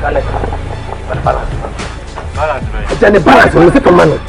Then the balance will take a money.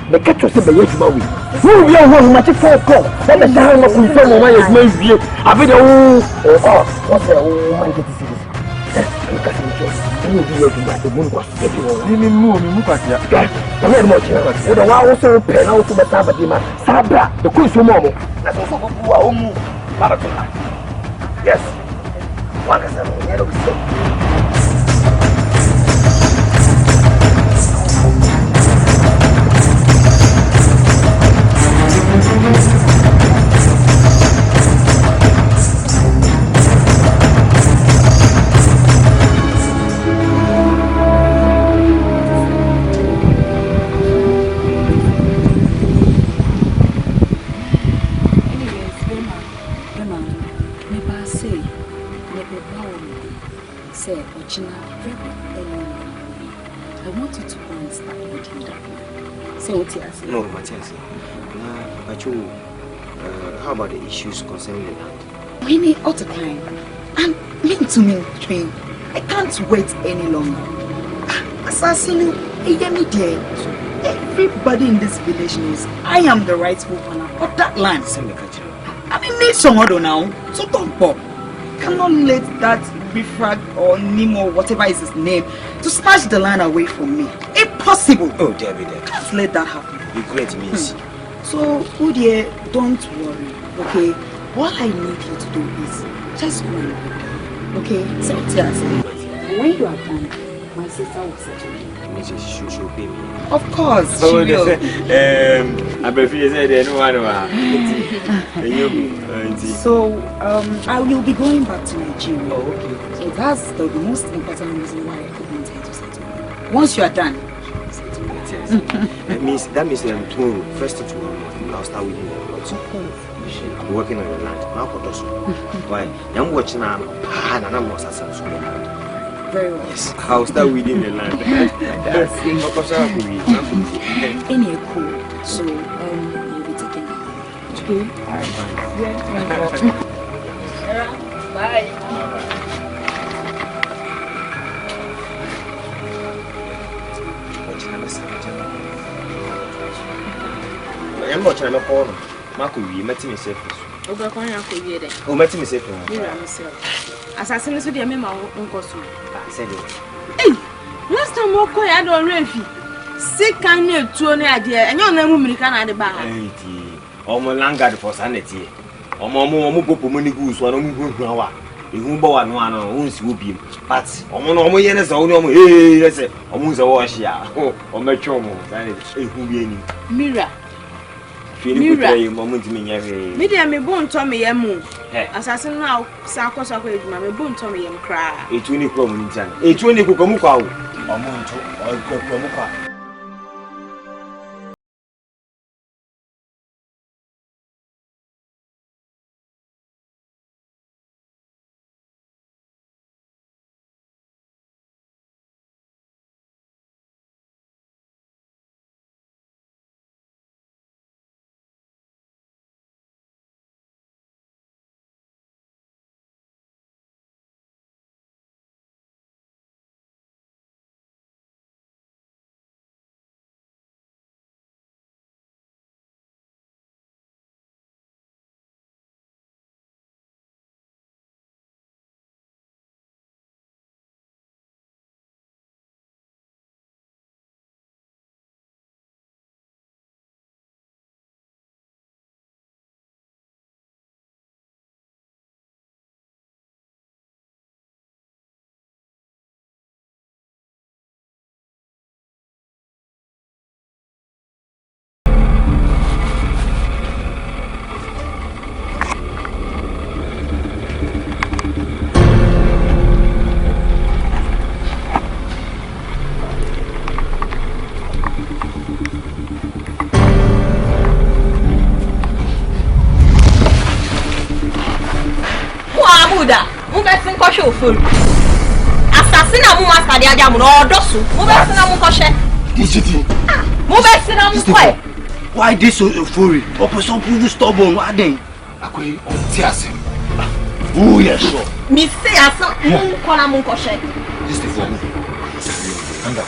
The catch was the way to Maui. Who be a one much for God? Let the sound of we tell my is maybe. I be the what's the woman get to see this? You be looking at the moon was getting more. The head much. The wow also pen out to the Sabadima. Sabra, the Kusumo. That's also Maratona. Yes. One is a yellow. I want you to go and start working that way. Say what you say. No, Machetes. But how about the issues concerning the land? We need all the time. And mean to me, train. I can't wait any longer. Assassin, everybody in this village knows I am the rightful owner of that land. I mean, need some other now. So don't pop. Cannot let that Bifrag or Nemo, whatever is his name, to snatch the land away from me. Impossible. Oh, David. Can't let that happen. Regret means. So, Udie, don't worry, okay? What I need you to do is just go and work, okay? So, when you are done, my sister will settle you. Mrs. She'll pay me. Of course, she will. I prefer say no one. So, I will be going back to Nigeria. Oh, okay. So that's the most important reason why I couldn't tell you to settle you. Once you are done, settle me. That means tomorrow, first thing tomorrow morning, I'll start with you. Of course. I'm working on the land. Why? I'm watching and I'm not very well. Yes, I'll start weeding the land. Any cool. So, you'll be taking it. Okay? Alright. Yeah. Bye. I'm watching a corner. Marco, you met me safe. Over corner for you then. Oh, met me safe. Assassin is with your memo, Uncle Sue. Said it. Hey, last time walk I don't refi. Sick kind of 2 idea, and your name will can add the bar. Omo langa for sanity. Omo go money goose, one go. You go one won't you be. But Omo yenas only, hey, let's say, almost a wash ya. Oh, my chomo, who be any. Mirror. Mirror, moment me, Medium me bone Tommy Yamu. Assassin now, Sarkos of my bone Tommy and cry. A 20 crumb in Jan. A 20 cucamuca. Or Kumawood. Kumawood, Mubessin Kosho food. Assassin a master the Ajam or Dosu, Mubessin a Mukoshe. This is it. Mubessin a Mukwe. Why this so euphoric? Or some people stubborn, why they? Akwe, Tiasim. Oh, yes, sure. Me say as Mukona Mukoshe. This is for me. Anda.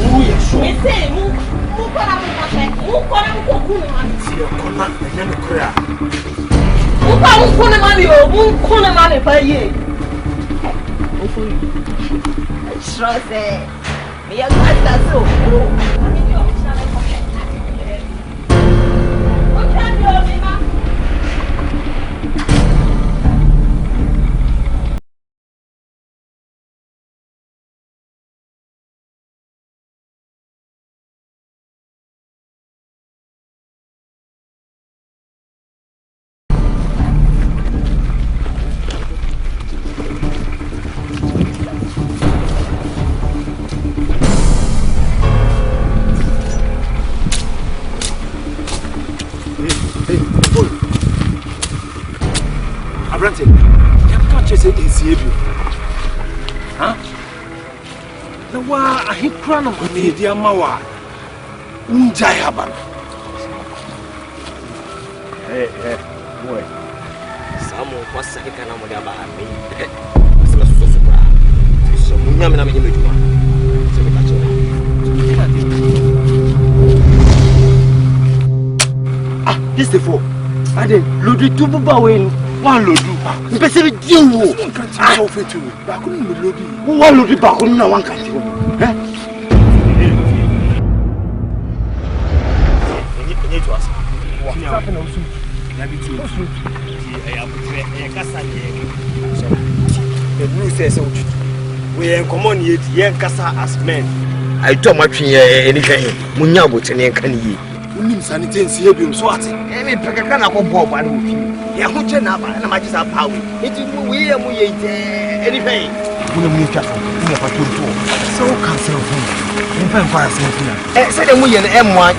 Oh, yes, sure. Me say Mukona Mukoshe. Mukona Mukokuna man. See, Kona, I never cry. Mukona man, Mukona man, for ye. Trust it. Me a master so. Abrante, you can't just say it's you. Huh? No, I hit crown of me, dear Mawa. Unjayaban. Hey, boy. Someone was second of the Bahami. So, Munyamina, this is the four. I didn't load it to Bawin. One load. Specific you. I offer to you. I couldn't load it. One load it back on no one country. Need to ask. What's happening also? The rule says we are common yet, young Cassa as men. I don't much anything. Munyabo, and can ye. Sanity and see him swatting. Any Pekana Bob and Yahucha Napa and I just have power. It is we are anything. We are moved up so cancel him. In fact, fire something. Said we and M1.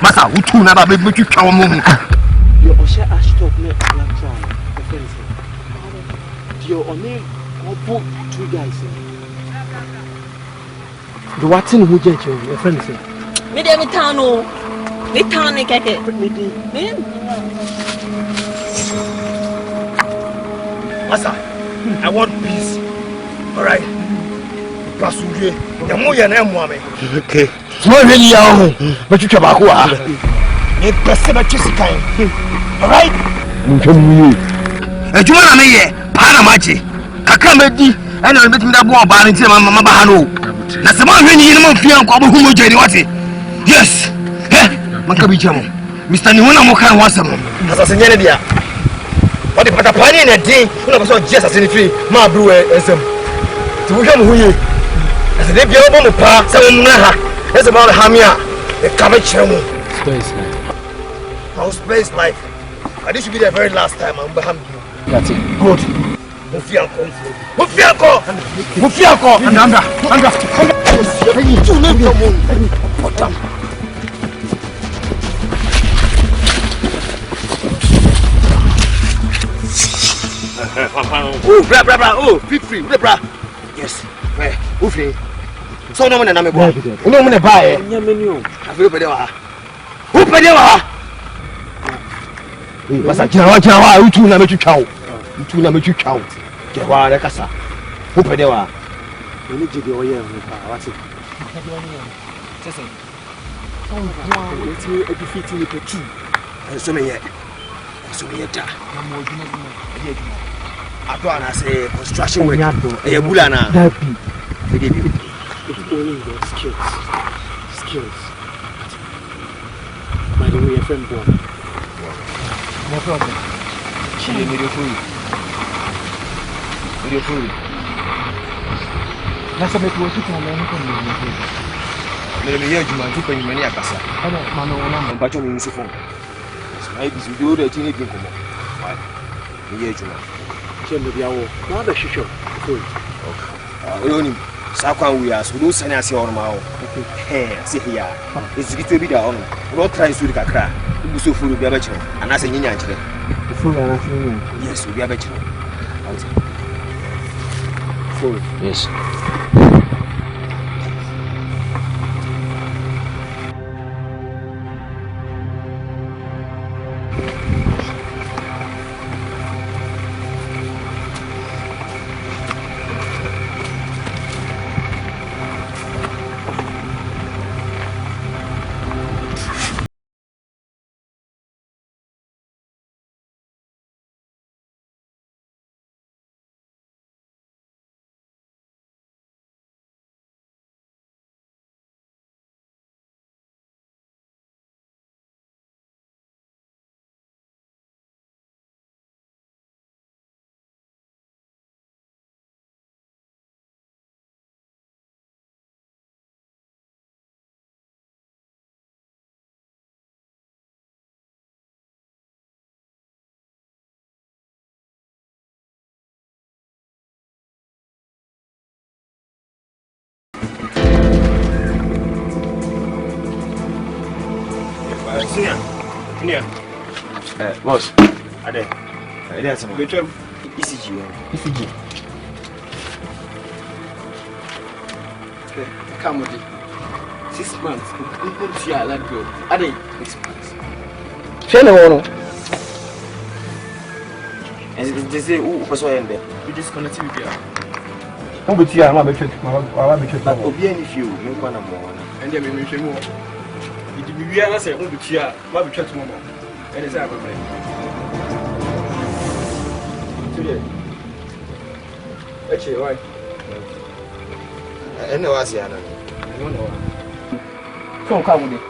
Masa, utu na ba be tu twa mo. Yo o she ashtop me electron. Yo o me go two guys. The watin who get your friend say. Me dey me town o. Me town ni keke. Me dey. Masa, I want peace. All right. Pasuje. Ya mo ya na mo ame. Okay. Mo really ya but you twa ko ah. Me pese ba chisikan. All right? Ntemu yi. Ejuma na me ye, pa na machi. Kakra medi, ana me betimi da bo oba ni ti mama ba ha no. Na se ma hwe ni ni mo fian ko bo humo jeri wate. Yes. Manka bi chamo. Mr. Ni wona mo kan wasam. Asase nyene dia. What the patapani na din, una be so Jesus asase ni free. Ma bru esem. Ti wo hwe mo huye. As they be able to pass, some it's about Hamia, the cabbage. Space life. Our space life. And this should be the very last time I'm behind you. That's it. Good. Mufianko. And Andra. Oh, bra. Oh, free, bra. Yes. Where? Who free? So no one na me boy. No one buy. Nya menu. Afiro pede wa. Who pede wa? Basa kira wa utu na metwitwa wo. Utu na metwitwa wo. Ke wa na kasa. Who pede wa? Oni jide oye ho pa wati. Sese. Let's me defeat ni petu. So me ye da. Na mo odwuma dwuma. Ato ana say construction work. E bula na. If only your skills. skills. By the way, your friend boy. No problem. She made you free. Made you free. That's a bit worse than anything. Maybe you're doing many akasa. I don't know. But you're in the phone. I do the teenage income. Why? You're doing now the show. Okay. Sakwan we are so do send us on my own. See here. It's good to be down. What tries to the kakra. You so full of your bachelor. And I say, yes, we are bachelor. Full. Yes. Boss, there's some ECG. Come with it. 6 months. Let go. 6 months. And they say, who was in there? You disconnect with you. I'm with you. I'm a bit if you make one more. And then we make more. We are saying, who with you? What we try to move. And it's our problem. Today. Actually, why? I know what's here. I don't know. Come with it.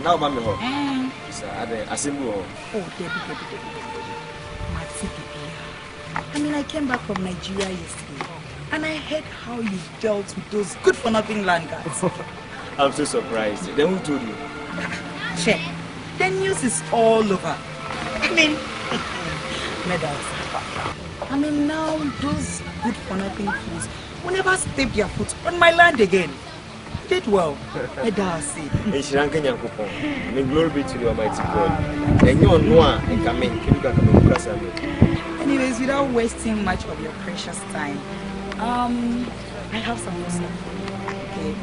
Now, Mammy, I see more. Oh, Debbie. I mean, I came back from Nigeria yesterday and I heard how you dealt with those good for nothing land guys. I'm so surprised. Then who told you? Check. The news is all over. I mean, medals. I mean, now those good for nothing fools will never step their foot on my land again. Did well. I dare say. May glory be to the Almighty God. And you know I can make. Anyways, without wasting much of your precious time, I have some more stuff for you. Okay.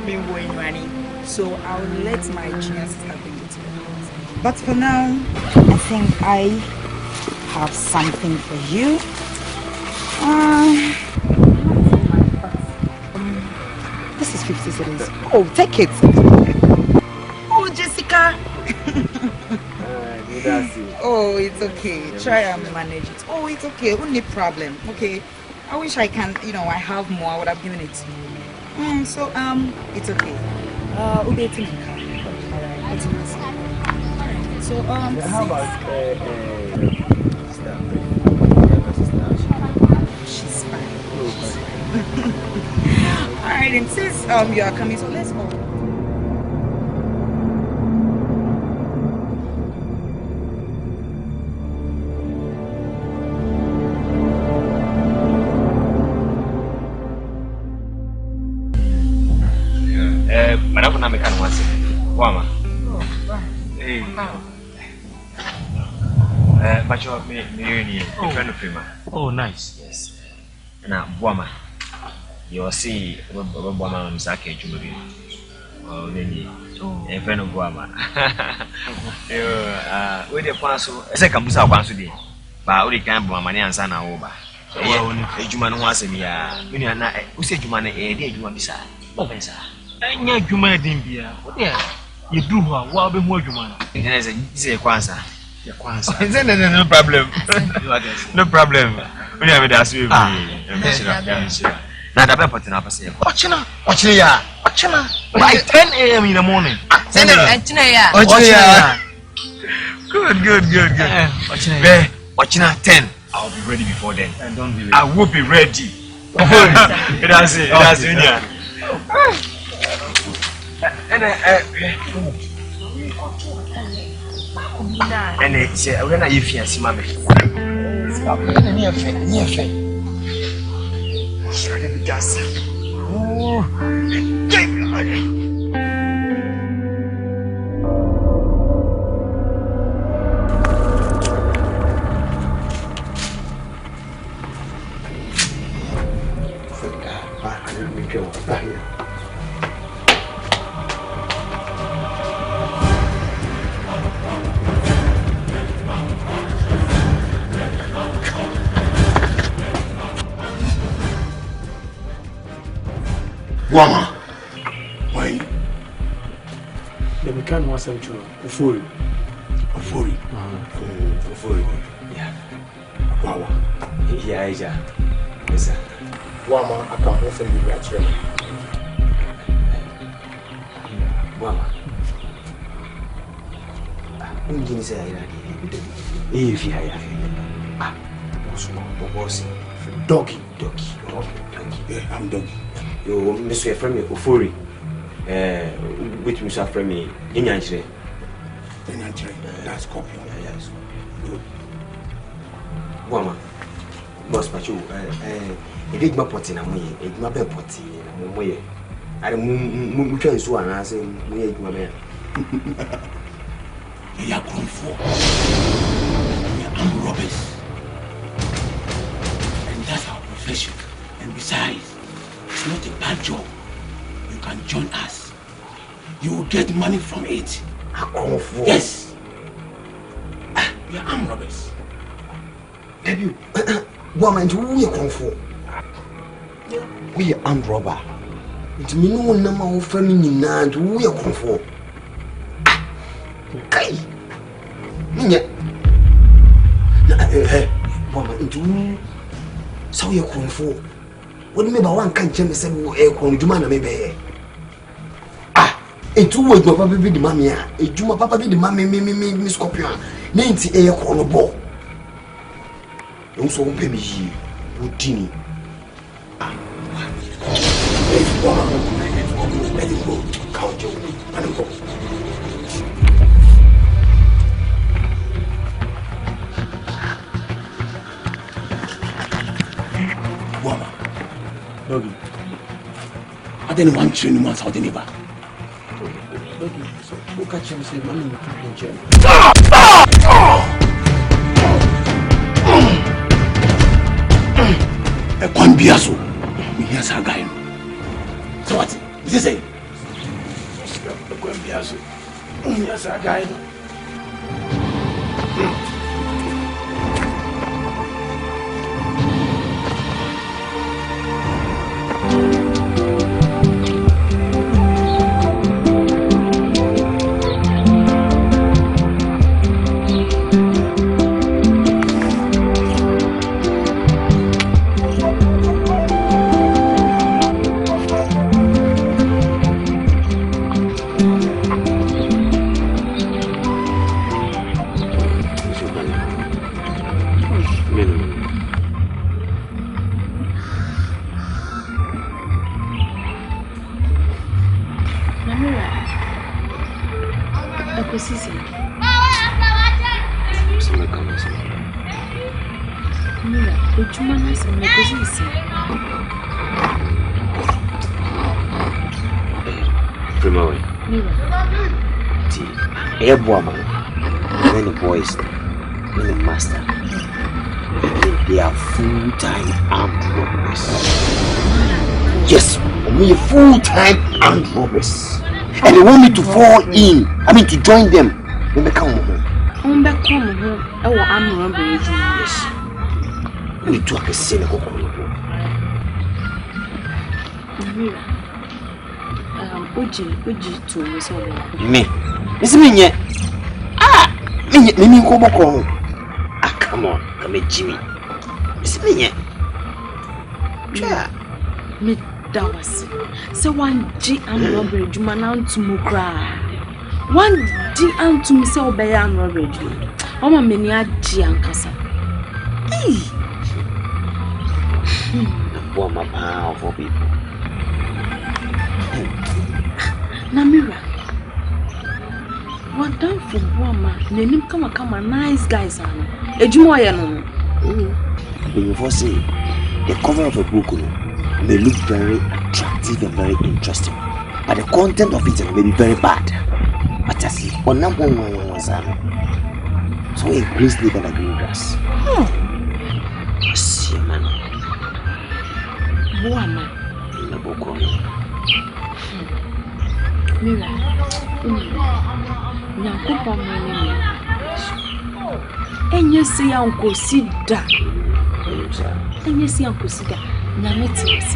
Been going running. So I'll let my junior sister bring it to your house. But for now, I think I have something for you. This is 50 cedis. Oh, take it. Oh, Jessica. Oh, it's okay. Try and manage it. Oh, it's okay. Only problem. Okay. I wish I can, I have more. I would have given it to you. So, it's okay. Alright, let's pass. Alright. So, how about she's fine. Alright, and since you are coming, so let's go. Madam, I'm a can once. Wama. Hey. But you're me, friend of him. Oh, nice. Yes. Now, Wama. You'll see Wama Msaki Jumbi. Oh, then a friend of Wama. With the Paso, a second Musa Wansu, but only can be money and Sana over. A Juman was in here. Who said you man a day you want beside? Oh, sir. And yet you might be here. What there? You do her, what be more human? And as a Kwanzaa. No problem. No problem. We never ask you. Now the paper to not say, Watchina, by 10 a.m. in the morning. Good. Watchina 10. I'll be ready before then. And don't be ready. I will be ready. That's it. And it's when I if you mammy. Wama. Why? The mechanic was sent to Ofori. Yeah. Wawa. Yeah. Yes, sir. Wama, I can't offer you that chairman. Wama. I'm going to say, if you have Doggy. Yeah, I'm doggy. You miss your friend Ofori. Which Mr. Fremy in Yanchere. That's copy. Yes. Wama. Boss Pachu, a big potty, and we ate my bed potty, and we I don't move one as we ate my man. You are going for. I'm robbers. And that's our profession. And besides, it's not a bad job. You can join us. You will get money from it. Yes. We are armed robbers. Debut. Woman, we are for. We are armed robber. It's me no number of family and we are come for. Kai. Woman, into so you come for. What do you mean by one can't change the come to man maybe? A 2 weeks, papa be the mammy, a Juma papa be the mammy, Miss Scorpion, named a corner ball. Don't so pay me here, Houdini. Let it go, count your and go. Woman, Doggy, I didn't want to know what's out in the back. Who catch him say money in the jail? A Quambiaso. Here's our guy. So what? Is this it? A Quambiaso. Here's our guy. Woman, many boys, many master. They are full-time armed robbers. Yes, we are full-time armed robbers. And they want me to fall in. I mean to join them. When they come home. When they come home, I will armed robbery. Yes. We need to have a scene of Uji to me. It's me yet. Me come on. Ah, come on, come here, Jimmy. It's me yet. Yeah. Me that was so one G and robbery, Jumanan to Mukra. One G and to Miss Obeyan robbery. Oh, my mania G and Cassa. Hey! I'm a powerful people. Namira. What done for Wama? Name come nice guys. A Jumoyan. When you foresee the cover of a book may look very attractive and very interesting, but the content of it may be very bad. But I see, on number one was so a grizzly than a green grass. See, man. Wama. In the book. Mira. Nyankopa mani. Enye se Uncle Sida. Enye se Uncle Sida. Machetes.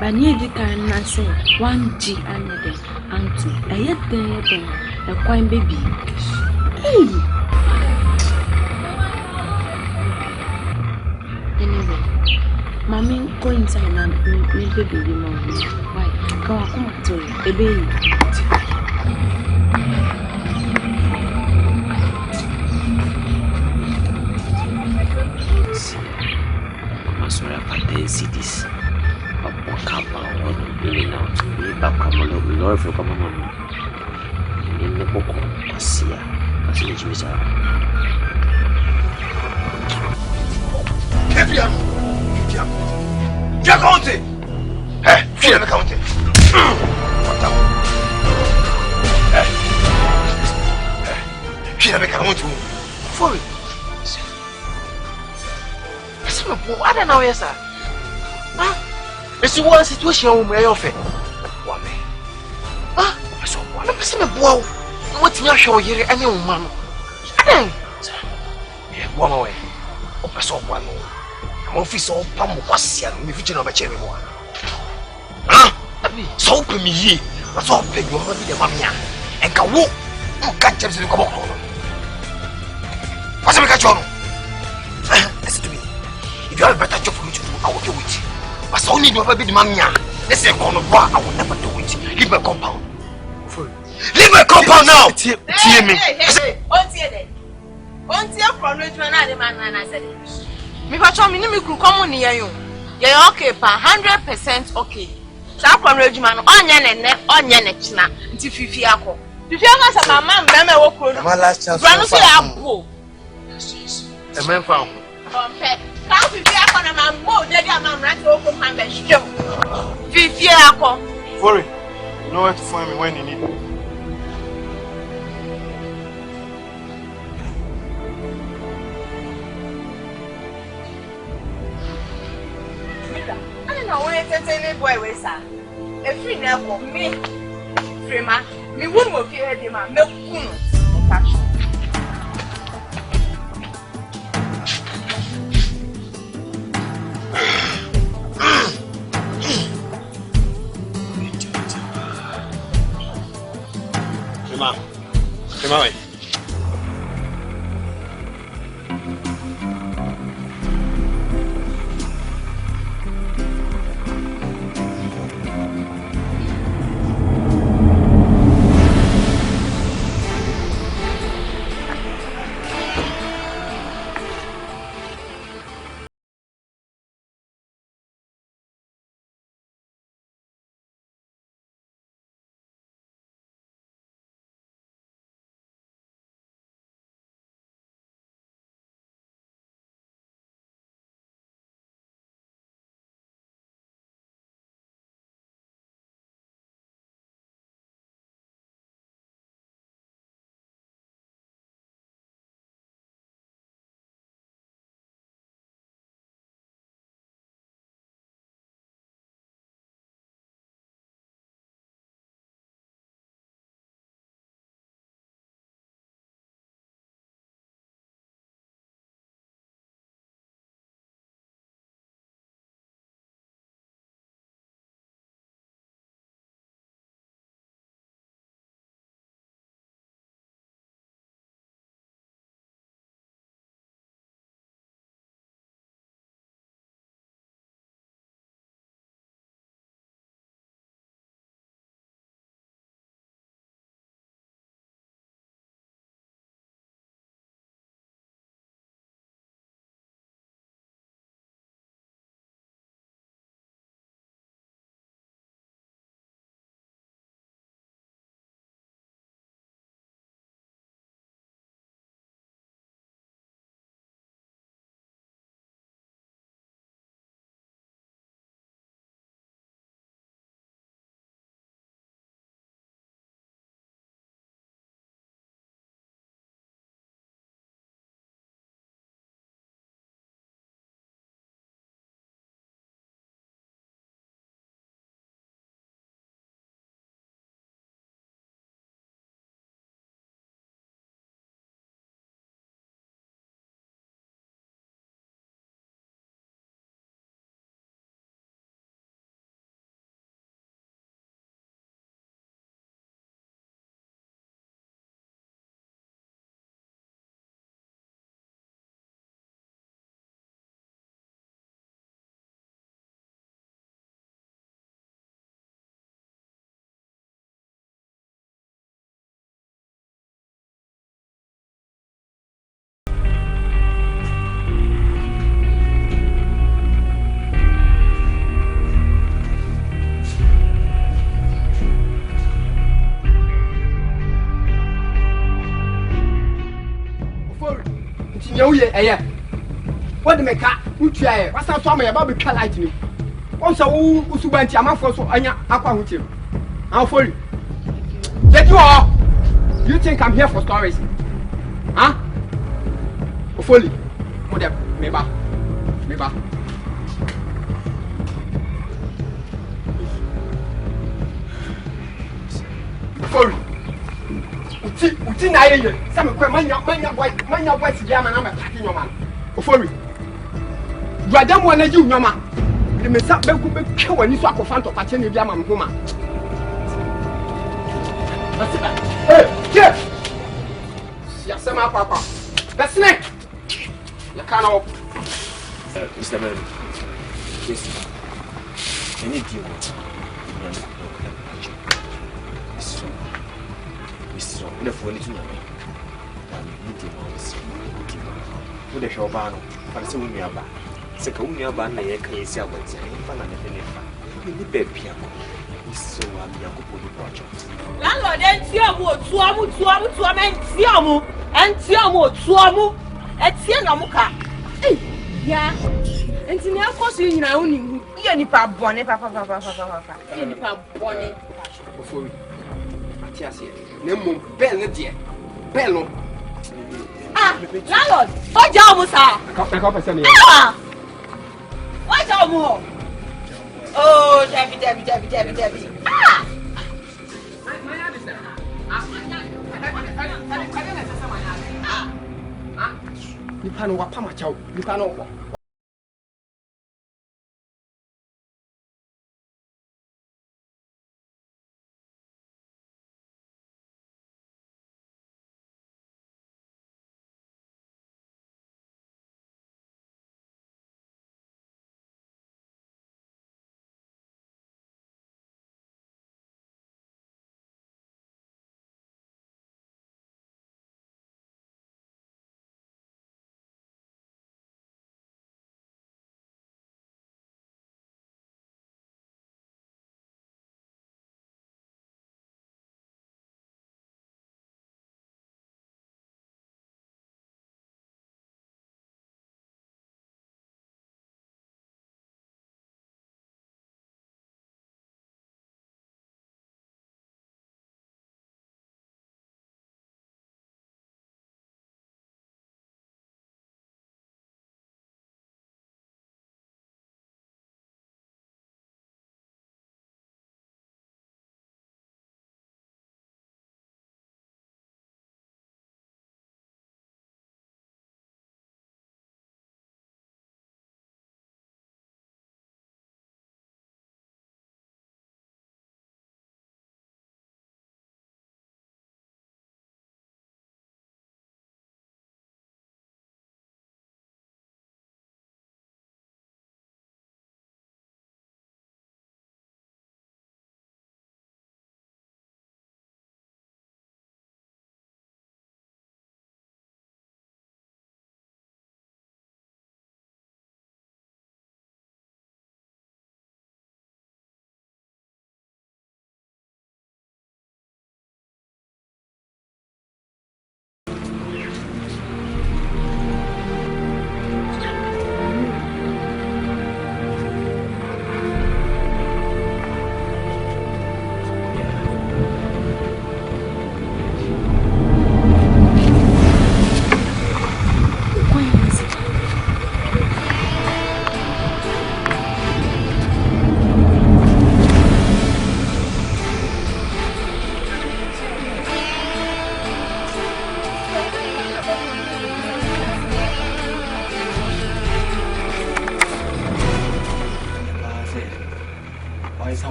Bani di kan na say 1G another antu. Ayede a kwine baby. Hey. Anyway, mommy go inside and me baby mom. Why? Come to a baby. Sorry, but then see this. But what come out? Really now? We back come on. Lord for come on. In the book, Passia. Passia, Jimmy. Kepiano. Dia conte. Filha me conte. Filha me conte. Foi. I don't know, yes, sir. It's one situation where you're fair. One man. I saw one of the boy. What's your show here? Any woman? One away. I saw one. I'm office of Pam was here. Me future of a cherry one. So pay me. I saw pay you over the mamma and can walk. Catch him to the common. What's a catch on? Listen to me. If you have a better job for me to do, I will do it. But so need to have a bit of money. Let's say, I will never do it. Leave my compound. Leave my compound now! Hey, from Richmond, I said, me could come on near you. You're okay, 100% okay. So from Richmond, onion, until Fifiako. If you have my man, my last chance. A man found. Can't be on a man more than a man right over my show. Fifiako. Worry. You know where to find me when you need me. I don't know where to entertain boy with her. A free never me. Frema, me wouldn't feel the man, milk. Come on. yeah. What the make cat? Who try? What's that? Tommy about the car lightning. Also, who's who went to Amafo so Anya Aqua with you? I'll follow you. That you are. You think I'm here for stories? Huh? Follow. Maybe. Follow. Uti na ye. Some manya boy Siama na attacking your man. Follow. You are them one you your man. The mesa be kill when you swap of Fanto Patini Biama Huma. Hey, yes. Yasema papa. The snake. You can't Mr. Man, yes. I need you. Mr. The phone is not me. With the show banner, but it's only a bar. Second, your banner, I can see what it's a baby. So I'm your project. Landlord, and Tiamu, and Tianamuka. Yeah, and Tina, of course, you know, you papa, papa, bonnet. Before we Nemo Bell, dear. Bello. Ah, landlord, what job was that? What job more? Oh, Debbie. Ah! You can't walk my child. You can't walk.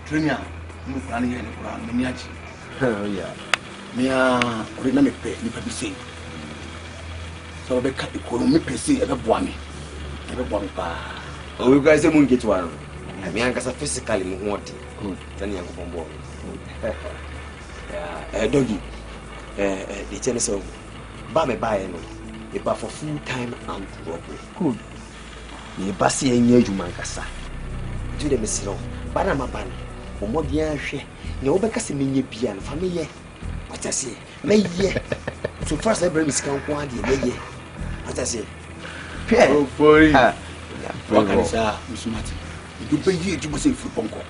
Premier, no plan here in the Quran, Miniachi. Oh, yeah. Mia, remember, you can say. So, I cut the column, me say, ever bonny. Ever bonny. Oh, you guys won't get one. I mean, I guess physically want it. Then you go from board. Yeah, doggy. The tennis of Bame Bayano, a bar for full time and good. The Bassi and Yeju Mancasa. Do the Missiro, Banama Ban. Omo bia hwe ne wo beka se menye bia no fa meye what I say meye So first let me scan one day. What I say? Oh boy. What can I say? Miss Martin. You pay you to say food bongo.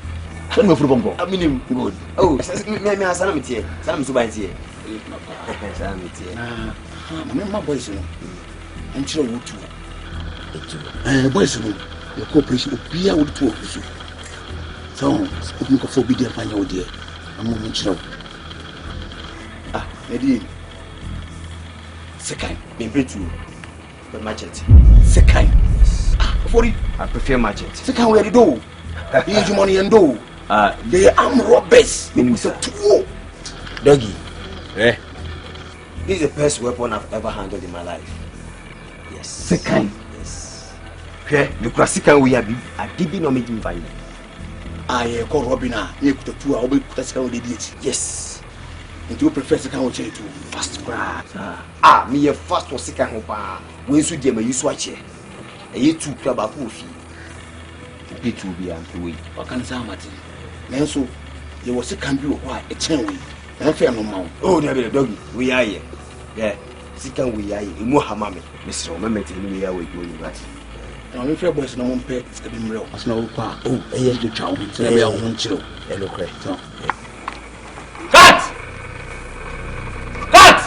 Send me food bongo. I mean him good. Oh, me asana me tie. Sana me so ban tie. Sana me tie. My boys no. I'm sure you too. Boys no. Your cooperation will be able to work with you. So, if you can forbid your final dear, I'm moving to Maybe second, maybe two, but machete. Second, for it, I prefer machete. Second, where the door, here's your money and door. They are robbers. Maybe it's a two. Doggy, this is the best weapon I've ever handled in my life. Yes. Second. The classic we have a DB no making value. I call Robina, you put 2 hours with the yes. And you prefer second or to fast crack. Me a fast or second hopa. When you do you swatch it. And you took about coffee. It will be employed. What can say, Martin? And so there was a country require a chain way. And fair no more. Oh, there be a doggy. We are here. Yeah, second we are here. Mohammed, Mr. Moment, we are with you. Now, if your boys no one pay, it's going to be real. As no car. Oh, here's the child. So we are one chill. Hello, Craig. Cut! Cut!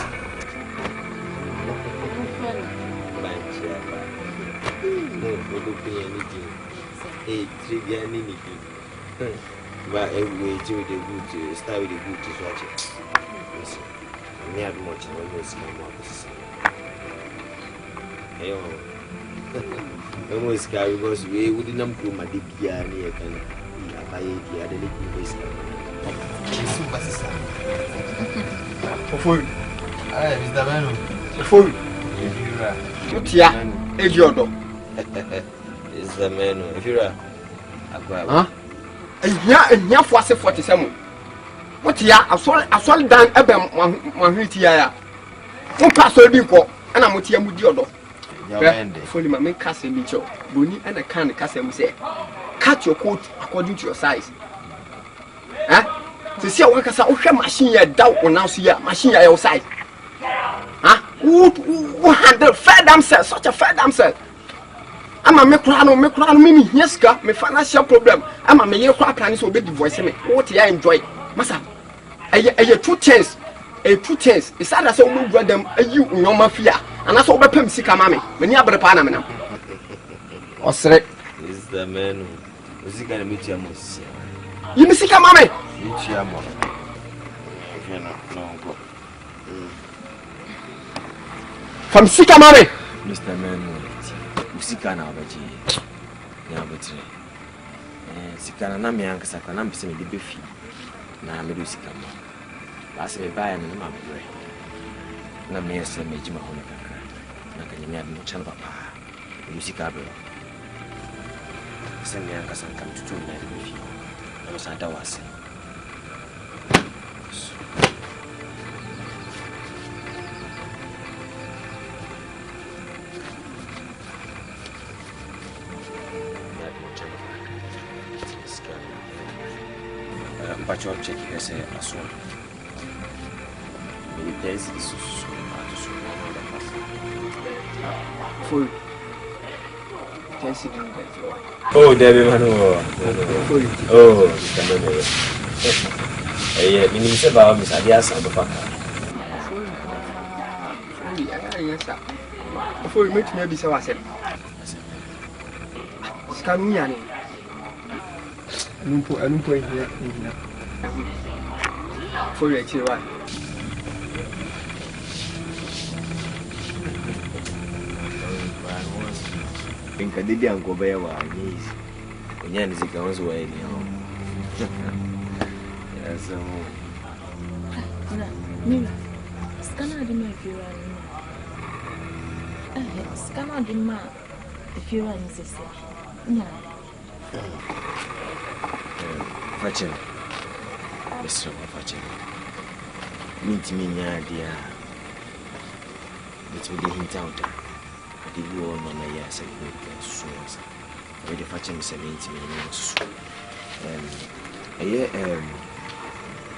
But every to the good, start with the good to watch it. Listen, I need much and almost come up. Almost carry because we wouldn't know my DPR near can buy the other little waste. For food. Mr. Manu. For food. What ya? Ejiodo. Is the man if you're a huh? Yeah, for 47. What ya? I saw down Ebem 150 ya. One pass will be for, and I'm with you. Fully, my main castle, Mitchell, Bunny, and a can castle say, cut your coat according to your size. To see what can machine doubt or now see a machine outside. Who handle fair damsel, such a fair damsel? I'm a macrano, mimi, yes, me financial problem. I'm a mayor plan so big voice me. What I enjoy, Massa. A 2 chance. A 2 chance. It's sad as all move them a you no mafia. And that's all the pimp sick mammy. When you have the Panama. What's it? Is the man who is going to meet your most. You miss a mammy. Meet your mother. If you're not, no. From Sika mammy. Mr. Man, Sika now, but yeah, but Sika and Nami Uncle Saka, and I'm saying the beefy. Now I'm a Sika. Last me buy and I'm bread. Na me say me jima ho kakra na ka nyame ade no chana papa music abro se me anka san kam tutu na de fi na sa da wase Pacho check ese aso there's this full. Oh, Debbie Manu. Oh, yeah, you need to buy Miss Adias and the fucker. Before you meet me, be so I said, Scamiani. I don't put here. For you, actually, right? Think I did go by our knees. When you're the guns away, yes, Mira, scanner the man if you run. Scanner the man if you run, sister. No. Fetching. Mr. Fetching. Meet me near dear. It's with the hint out. The war on a year second so with the fetching 70 minutes.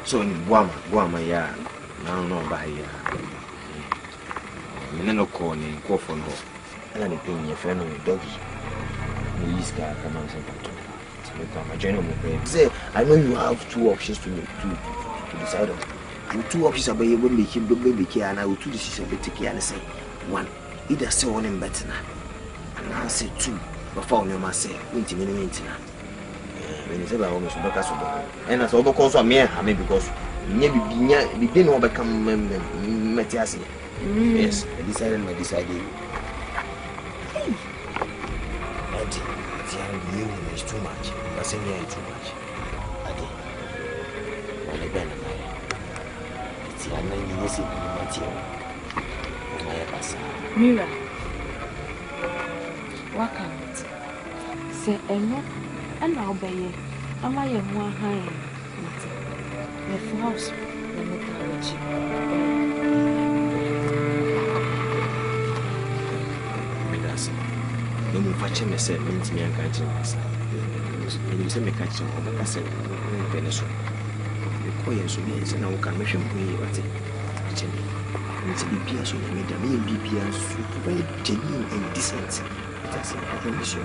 So in Guama, yeah, now no by no corny, go for no. And I'm paying your friend or doggy. No, this guy come out and say, I know you have 2 options to decide on. And 2 options are able to make him baby care, and I will do this is a bit care and say 1, either say 1 in better, and I say 2, before you must say, intimate. When you say I almost don't cast and as all because of me, I mean, because maybe we didn't overcome Machetes. Yes, I decided my deciding. The is too much. That's too much. I did. When I bend my it's a 9 years in my Mira, what can it say? And I'll be here. Am I a more high? The house, the mythology. No more fetching myself means me and catching myself. And you say me catching or the castle in Venezuela. The coins will be as an old commission for you at it. It's a BPS of me, the main BPS, very genuine and decent. That's a promise.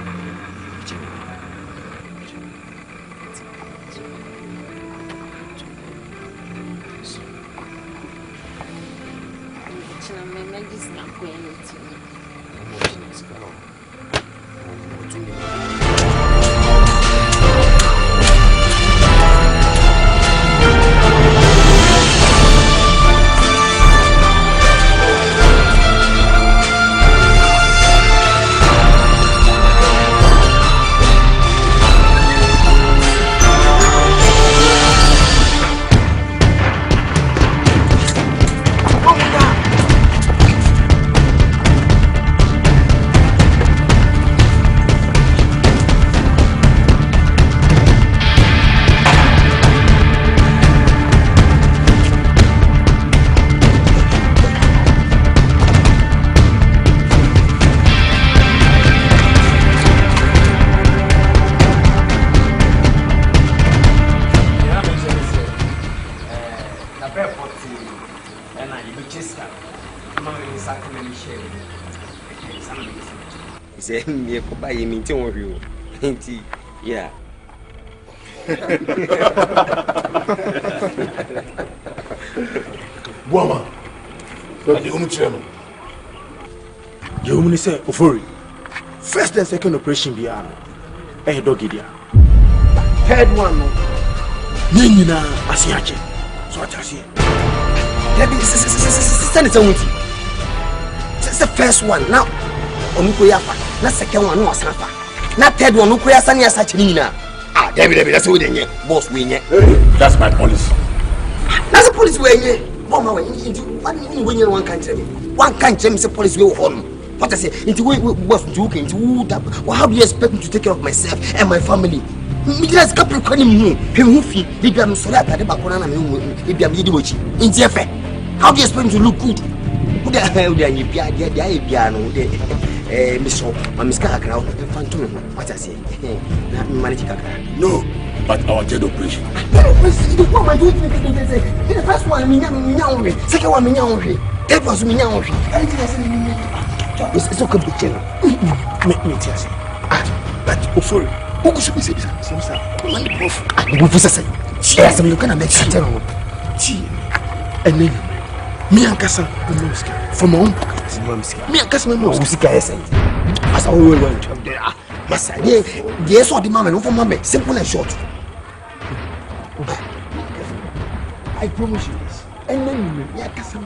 Me buy him in you. Yeah. Woman, but the only chairman. You only say, Ofori. First and second operation be a dog idia. Third one, Nina Asiache. So what I say. It's the first one now. Onukoyafa. Na second one no asafa. Na third one nukoya sani asache nina. Ah, David, that's what they boss we nye. That's my policy. That's the police we nye. Mama we into when you one country. One country say police we home. What I say, into we boss to look into well, how do you expect me to take care of myself and my family? Me just couple kwani mu. Him fi, they be am so that the bakona na me be am yidi mochi. Into efe. How do you expect me to look good? Who the hell they are piano? Miss Mamiska crowd, phantom. What I say? No, but our third operation. The first one, me, second one, me, third was me. It's okay, big channel. Make me tell you. But Ofori, who could be said? The professor said, yes, I'm looking at make sure. And then me and Kassa, from my own pocket. Me and Kassa, no, as I always went to there. Massa, yes, what the mamma, no for mamma, simple and short. I promise you this. And then you may Kassa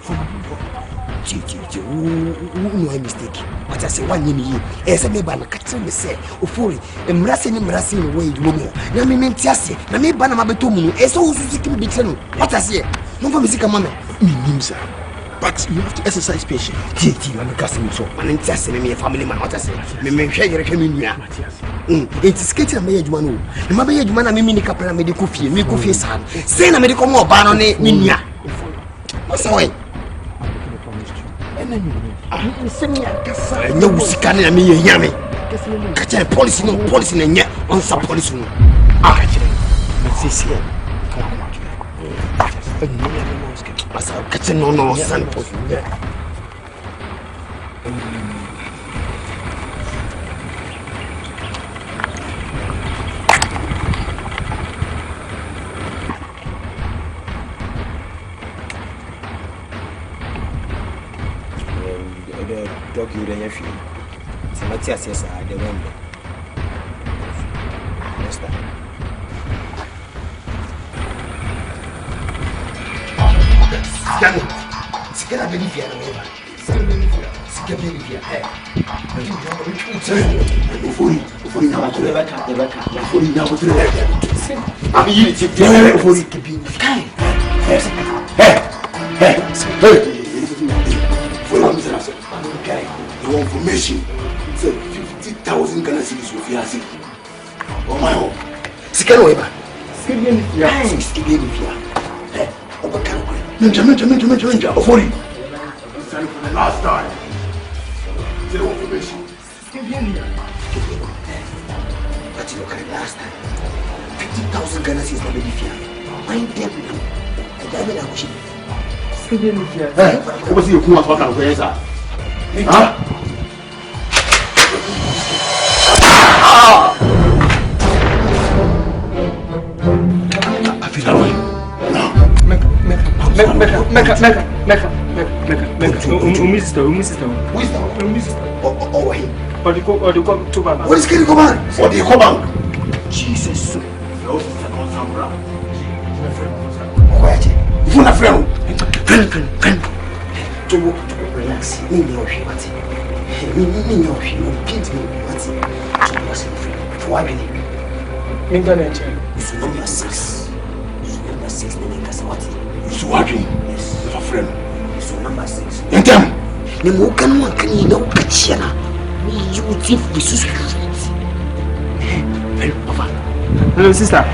from my own pocket. No mistake. But I say one year, as a neighbor, catch me say, Ofori, and Mrassing away, no more. Now me mean Tiasi, na me banama betumu, as all Suzuki be telling. What I say, no for music, mamma, me, sir. But you have to exercise patience. I'm a customer, so I'm interested in me, family man. What I say, me share your community. It is getting a major one. The Mabay man, I mean, Capra medical fee, me could feel sad. Send a medical more ban on it, Minia. What's away? No scanning a me, yammy. Catch a policy, no policy, and yet on some policy. I catch it. Catching no son. dog you the yafi. Machetes yes I the one. Understand? Sikana benefia na wewe. Sikana benefia. Sikana benefia. Ufuri na watu lebaka. Ufuri na watu lebaka. Ami yiri chip dia ufuri kipi. Kai. Hey. For your information. Okay. Your information. So 50,000 Ghana cedis with Fiasi. Oh my own. Sikana wewe. Sikana benefia. Sikana benefia. Hey. Menja, Ofori. Send for the last time. Zero information. But you look at the last time. 50,000 Ghana cedis na benefia. Mind them now. And I will have Hey, what's your cool fucking question? Huh? I feel that way. Mecca. What is getting command? Or the command? Jesus. Quiet. If you're not friend. To relax. Me no she what? Me no she no paint me what? To was free. For what really? Internet. It's number 6. Number 6 meaning what? It's working. Yes. With a friend. It's number 6. And them. Me mo kan mo kan yi no kachia. Me you thief be so sweet. Hey, papa. Hello sister.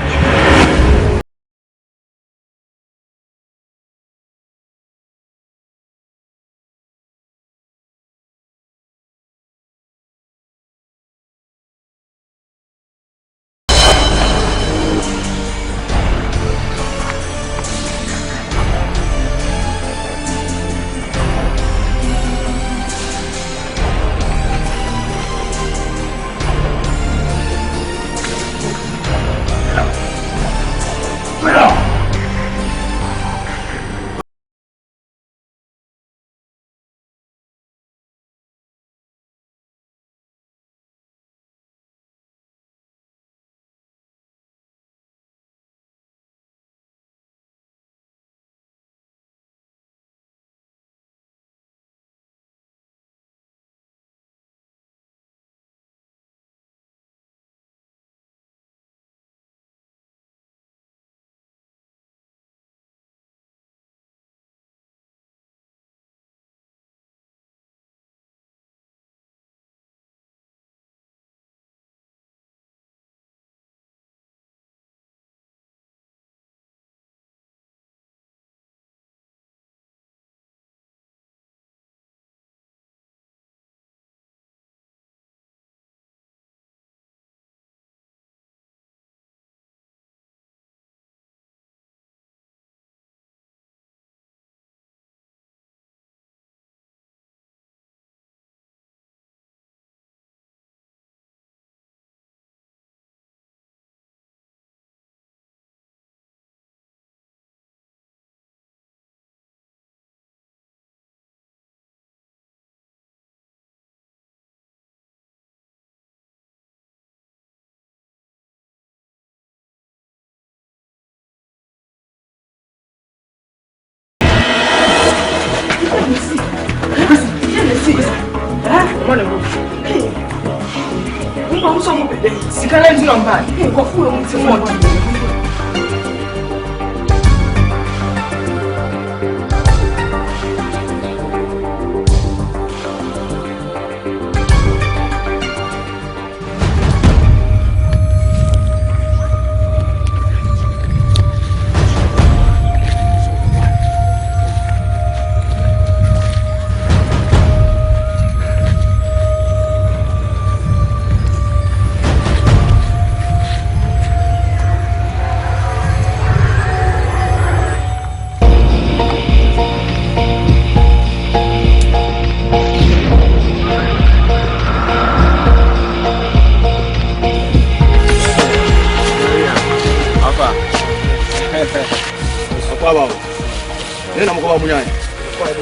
Yellow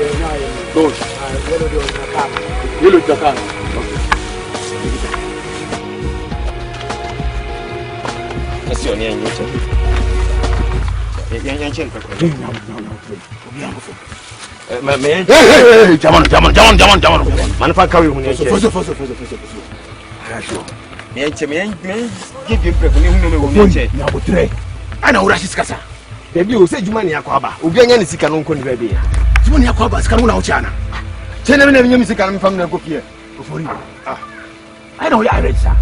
Japan. That's your name. Hey, Jaman. Manufacture carry when you First. give you preference. Now, three. I know Rashis Kasa. Baby, you say you money aquaba. Ubian is can only baby. Jimmy Aquabas, Kamuna Chana. Tell them the music coming from the book here. For you. I know I read, sir.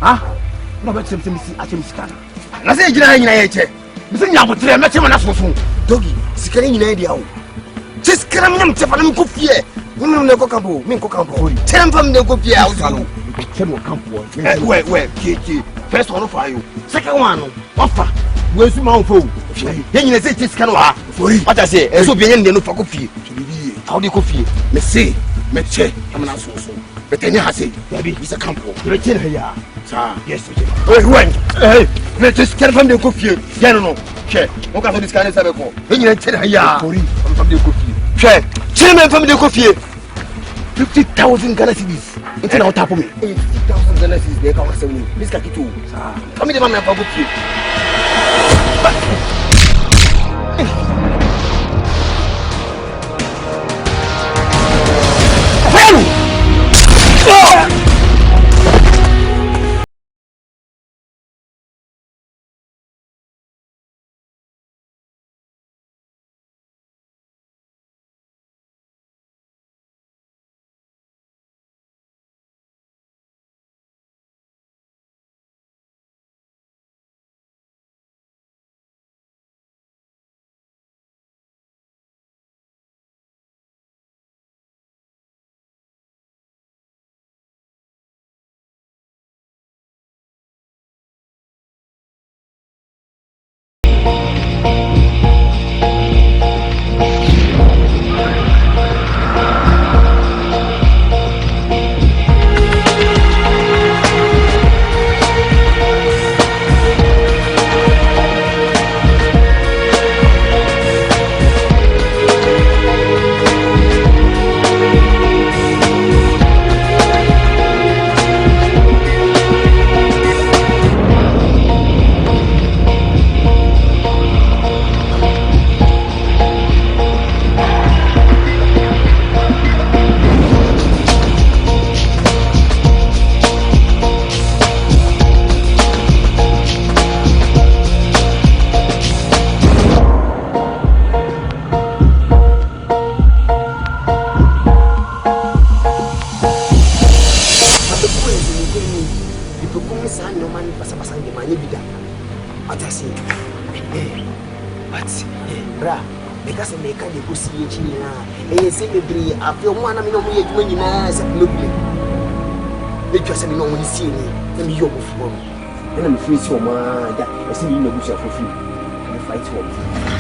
Ah, no, but something at him scanner. I say, you know, Missing out three, met him on us for Doggy, scanning in idea. Just come in to them cook here. You know, the cockabo, Minko Campo. Tell them the cook here. Tell Campo. Where, Kitty. First one for you. Second one, offer. Where's the mouth? Then you say, just canoa. What I say, and so be in the for coffee. How do you coffee? Messi, Meche, I'm not so. But then I say, baby, it's a campo. Return here. Yes, hey, let's just get from the coffee. General, check. What kind of this kind of sabbatical? When you tell her, yeah, from the coffee. Check. Chairman from the coffee. 50,000 Ghana cedis. It's not top of me. 50,000 Ghana cedis. They can't say me. This guy too. Come in the man for coffee. I feel one of me when you said, look, make yourself know when you see me, and you're before me. And I'm free so much that I see you know for free. And fight for me.